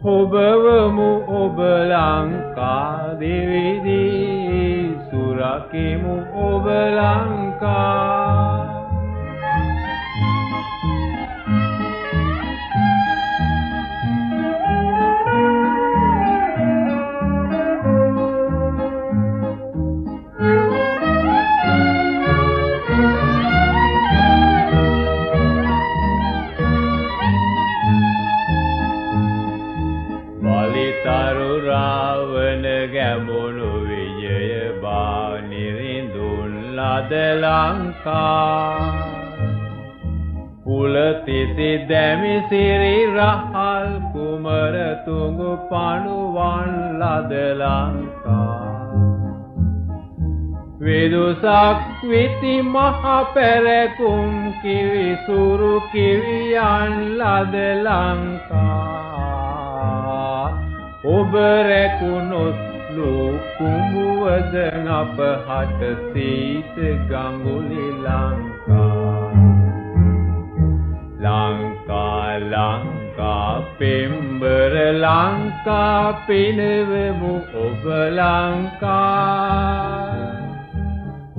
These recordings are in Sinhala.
ඔබවමු ඔබ ලංකා දෙවිදී සුරකිමු ඔබ ලංකා තරු රාවණ ගැමුණු විජය බානිරිඳුන් ලද ලංකා පුලතිසි දැමි සිරි රහල් කුමර තුඟු පණුවන් ලද ලංකා විදුසක් විති මහ පෙරකුම් කිවි සුරු කිවියන් ලද ලංකා ඔබ රැකුණොත් ලෝකුඹුවද අපහට සීත ගඟුලි ලංකා ලංකා ලංකා පෙම්බර ලංකා පිනවමු ඔබ ලංකා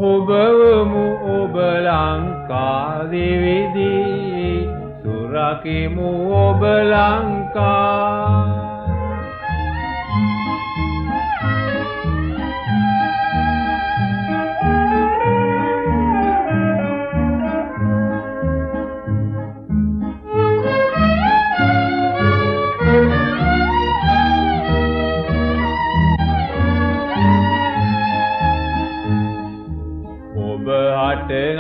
ඔබවමු ඔබ ලංකා දෙවිදී සුරකිමු ඔබ ලංකා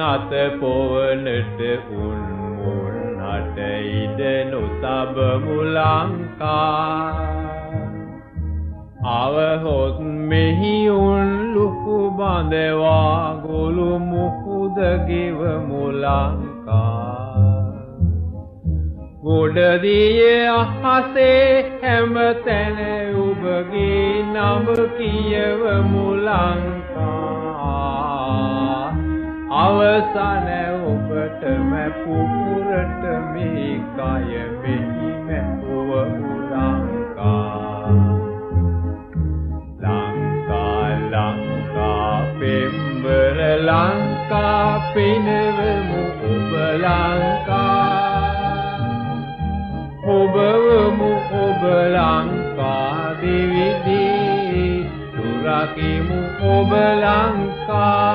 අත පොවනට උන් මුන් අට ඉඩ නොතබමු ලංකා අවහොත් මෙහි උන් ලුහු බඳවා ගොළු මුහුද ගෙවමු ලංකා ගොඩදිය අහසේ හැම තැන ඔබගේ නම කියවමු ලංකා අවසන ඔබටම පුපුරට මේ කය මෙහි මැපුවමු ලංකා ලංකා ලංකා පෙම්බර ලංකා පිනවමු ඔබ ලංකා ඔබවමු ඔබ ලංකා දෙවිදී සුරකිමු ඔබ ලංකා